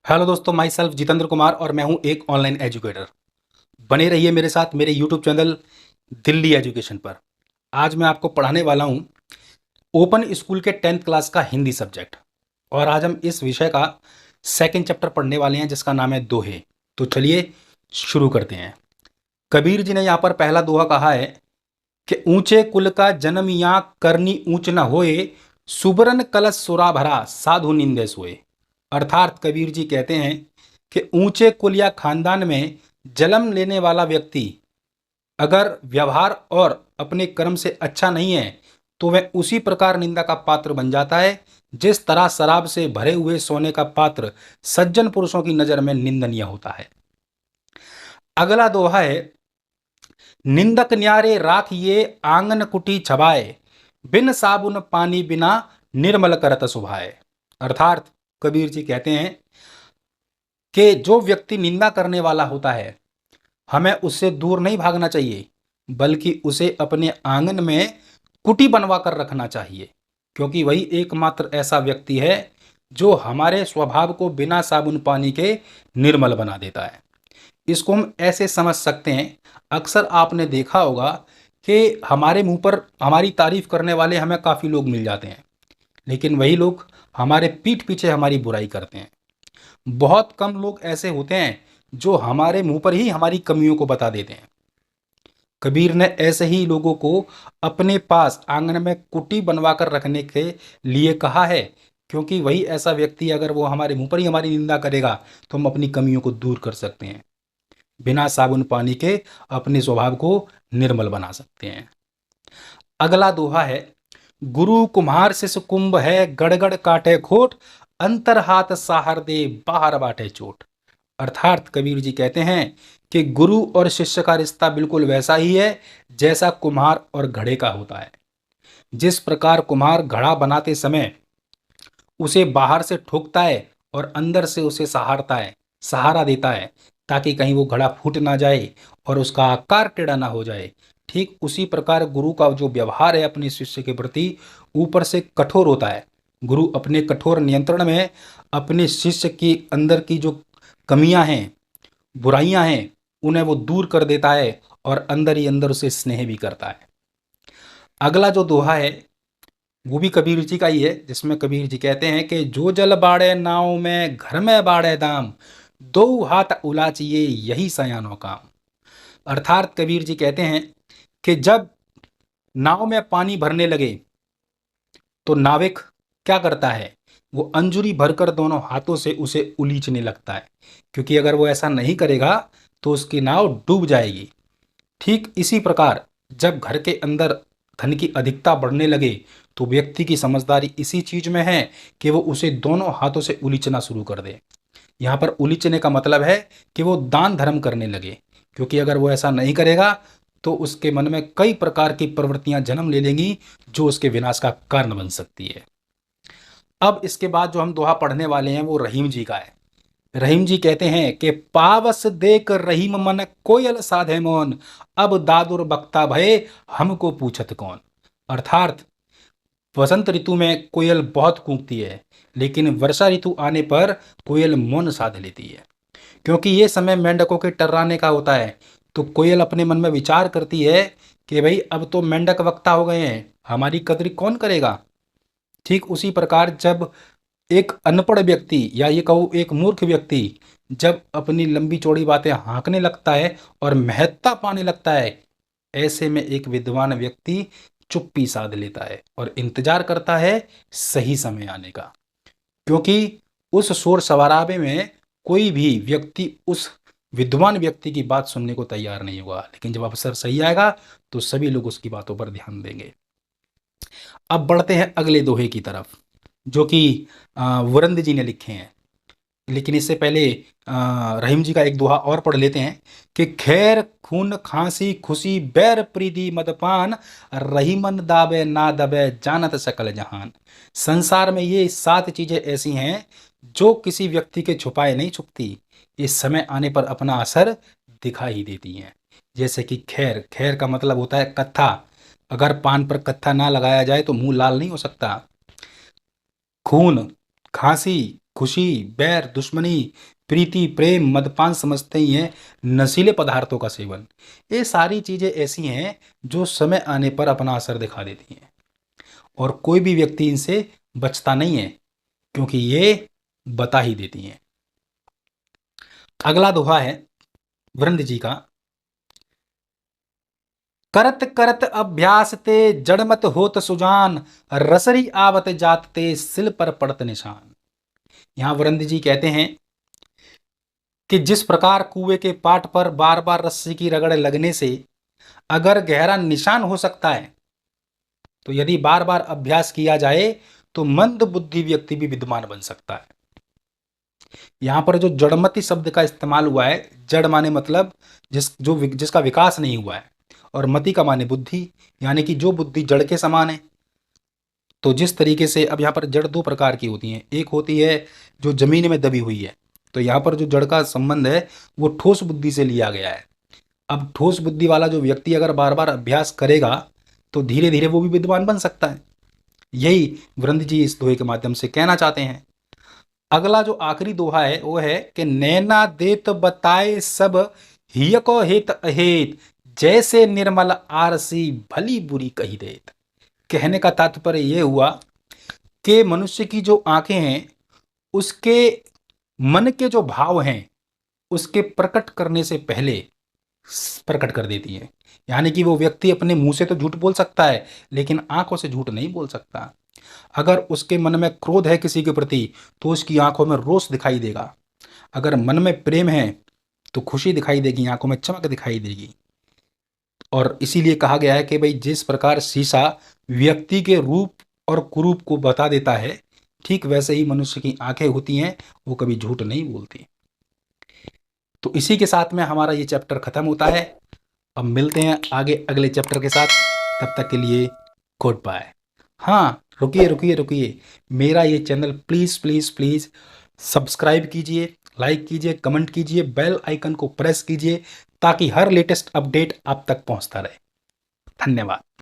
Hello दोस्तों, my self Jitendra Kumar और मैं हूं एक ऑनलाइन एजुकेटर। बने रहिए मेरे साथ मेरे यूट्यूब चैनल दिल्ली एजुकेशन पर। आज मैं आपको पढ़ाने वाला हूं ओपन स्कूल के 10th क्लास का हिंदी सब्जेक्ट। और आज हम इस विषय का सेकंड चैप्टर पढ़ने वाले हैं जिसका नाम है दोहे। तो चलिए शुरू करते हैं। कबीर जी ने यहाँ पर पहला दोहा कहा है कि ऊंचे कुल का जन्म या करनी ऊंच न होए, सुबरन कलश सुरा भरा साधु निंदे सोए। अर्थात कबीर जी कहते हैं कि ऊंचे कुल या खानदान में जन्म लेने वाला व्यक्ति अगर व्यवहार और अपने कर्म से अच्छा नहीं है तो वह उसी प्रकार निंदा का पात्र बन जाता है जिस तरह शराब से भरे हुए सोने का पात्र सज्जन पुरुषों की नजर में निंदनीय होता है। अगला दोहा है, निंदक न्यारे राखिए आंगन कुटी छबाए, बिन साबुन पानी बिना निर्मल करत सुभाए। अर्थात कबीर जी कहते हैं कि जो व्यक्ति निंदा करने वाला होता है हमें उससे दूर नहीं भागना चाहिए बल्कि उसे अपने आंगन में कुटी बनवा कर रखना चाहिए, क्योंकि वही एकमात्र ऐसा व्यक्ति है जो हमारे स्वभाव को बिना साबुन पानी के निर्मल बना देता है। इसको हम ऐसे समझ सकते हैं, अक्सर आपने देखा होगा कि हमारे मुंह पर हमारी तारीफ करने वाले हमें काफ़ी लोग मिल जाते हैं, लेकिन वही लोग हमारे पीठ पीछे हमारी बुराई करते हैं। बहुत कम लोग ऐसे होते हैं जो हमारे मुंह पर ही हमारी कमियों को बता देते हैं। कबीर ने ऐसे ही लोगों को अपने पास आंगन में कुटी बनवा कर रखने के लिए कहा है, क्योंकि वही ऐसा व्यक्ति अगर वो हमारे मुंह पर ही हमारी निंदा करेगा तो हम अपनी कमियों को दूर कर सकते हैं, बिना साबुन पानी के अपने स्वभाव को निर्मल बना सकते हैं। अगला दोहा है, गुरु कुम्हार शिष्य कुंभ है, गड़गड़ काटे खोट, अंतर हाथ साहर दे बाहर बाटे चोट। अर्थात कबीर जी कहते हैं कि गुरु और शिष्य का रिश्ता बिल्कुल वैसा ही है जैसा कुम्हार और घड़े का होता है। जिस प्रकार कुम्हार घड़ा बनाते समय उसे बाहर से ठोकता है और अंदर से उसे सहारता है, सहारा देता है, ताकि कहीं वो घड़ा फूट ना जाए और उसका आकार टेढ़ा ना हो जाए, ठीक उसी प्रकार गुरु का जो व्यवहार है अपने शिष्य के प्रति ऊपर से कठोर होता है। गुरु अपने कठोर नियंत्रण में अपने शिष्य के अंदर की जो कमियां हैं, बुराइयां हैं, उन्हें वो दूर कर देता है और अंदर ही अंदर उसे स्नेह भी करता है। अगला जो दोहा है वो भी कबीर जी का ही है, जिसमें कबीर जी कहते हैं कि जो जल बाड़े नाव में घर में बाड़े दाम, दो हाथ उलाचिए यही सयानो काम। अर्थात कबीर जी कहते हैं कि जब नाव में पानी भरने लगे तो नाविक क्या करता है, वो अंजुरी भरकर दोनों हाथों से उसे उलीचने लगता है, क्योंकि अगर वो ऐसा नहीं करेगा तो उसकी नाव डूब जाएगी। ठीक इसी प्रकार जब घर के अंदर धन की अधिकता बढ़ने लगे तो व्यक्ति की समझदारी इसी चीज में है कि वो उसे दोनों हाथों से उलीचना शुरू कर दे। यहाँ पर उलीचने का मतलब है कि वो दान धर्म करने लगे, क्योंकि अगर वो ऐसा नहीं करेगा तो उसके मन में कई प्रकार की प्रवृत्तियां जन्म ले लेंगी जो उसके विनाश का कारण बन सकती है। अब इसके बाद जो हम दोहा पढ़ने वाले हैं वो रहीम जी का है। रहीम जी कहते हैं कि पावस देख रहीम मन कोयल साधे मौन, अब दादुर बक्ता भय हमको पूछत कौन। अर्थात वसंत ऋतु में कोयल बहुत कूकती है, लेकिन वर्षा ऋतु आने पर कोयल मौन साध लेती है, क्योंकि ये समय मेंढकों के टर्राने का होता है। तो कोयल अपने मन में विचार करती है कि भाई अब तो मेंढक वक्ता हो गए हैं, हमारी कद्र कौन करेगा। ठीक उसी प्रकार जब एक अनपढ़ व्यक्ति या ये कहूँ एक मूर्ख व्यक्ति जब अपनी लंबी चौड़ी बातें हाँकने लगता है और महत्ता पाने लगता है, ऐसे में एक विद्वान व्यक्ति चुप्पी साध लेता है और इंतजार करता है सही समय आने का, क्योंकि उस शोर शराबे में कोई भी व्यक्ति उस विद्वान व्यक्ति की बात सुनने को तैयार नहीं होगा, लेकिन जब अवसर सही आएगा तो सभी लोग उसकी बातों पर ध्यान देंगे। अब बढ़ते हैं अगले दोहे की तरफ जो कि वरंद जी ने लिखे हैं, लेकिन इससे पहले रहीम जी का एक दोहा और पढ़ लेते हैं कि खैर खून खांसी खुशी बैर प्रीति मदपान, रहीमन दाबे ना दबे जानत सकल जहान। संसार में ये 7 चीजें ऐसी हैं जो किसी व्यक्ति के छुपाए नहीं छुपती, इस समय आने पर अपना असर दिखा ही देती हैं। जैसे कि खैर, खैर का मतलब होता है कत्था। अगर पान पर कत्था ना लगाया जाए तो मुंह लाल नहीं हो सकता। खून, खांसी, खुशी, बैर, दुश्मनी, प्रीति, प्रेम, मद्यपान समझते ही हैं, नशीले पदार्थों का सेवन। ये सारी चीज़ें ऐसी हैं जो समय आने पर अपना असर दिखा देती हैं और कोई भी व्यक्ति इनसे बचता नहीं है, क्योंकि ये बता ही देती हैं। अगला दोहा है वृंद जी का। करत करत अभ्यास ते जड़मत होत सुजान, रसरी आवत जात ते सिल पर पड़त निशान। यहां वृंद जी कहते हैं कि जिस प्रकार कुएं के पाट पर बार बार रस्सी की रगड़ लगने से अगर गहरा निशान हो सकता है, तो यदि बार बार अभ्यास किया जाए तो मंद बुद्धि व्यक्ति भी विद्वान बन सकता है। यहां पर जो जड़मति शब्द का इस्तेमाल हुआ है, जड़ माने मतलब जिसका विकास नहीं हुआ है, और मति का माने बुद्धि, यानी कि जो बुद्धि जड़ के समान है। तो जिस तरीके से अब यहाँ पर जड़ दो प्रकार की होती हैं, एक होती है जो जमीन में दबी हुई है, तो यहाँ पर जो जड़ का संबंध है वो ठोस बुद्धि से लिया गया है। अब ठोस बुद्धि वाला जो व्यक्ति अगर बार बार अभ्यास करेगा तो धीरे धीरे वो भी विद्वान बन सकता है। यही वृंद जी इस दोहे के माध्यम से कहना चाहते हैं। अगला जो आखिरी दोहा है वो है कि नैना देत बताए सब हिय को हेत अहेत, जैसे निर्मल आरसी भली बुरी कही देत। कहने का तात्पर्य यह हुआ कि मनुष्य की जो आंखें हैं उसके मन के जो भाव हैं उसके प्रकट करने से पहले प्रकट कर देती है। यानी कि वो व्यक्ति अपने मुंह से तो झूठ बोल सकता है लेकिन आंखों से झूठ नहीं बोल सकता। अगर उसके मन में क्रोध है किसी के प्रति तो उसकी आंखों में रोष दिखाई देगा। अगर मन में प्रेम है तो खुशी दिखाई देगी, आंखों में चमक दिखाई देगी। और इसीलिए कहा गया है कि भाई जिस प्रकार शीशा व्यक्ति के रूप और कुरूप को बता देता है, ठीक वैसे ही मनुष्य की आंखें होती हैं, वो कभी झूठ नहीं बोलती। तो इसी के साथ में हमारा ये चैप्टर खत्म होता है। अब मिलते हैं आगे अगले चैप्टर के साथ, तब तक के लिए गुड बाय। हाँ, रुकिए, मेरा ये channel please please please subscribe कीजिए, लाइक कीजिए, कमेंट कीजिए, बेल आइकन को प्रेस कीजिए ताकि हर लेटेस्ट अपडेट आप तक पहुंचता रहे। धन्यवाद।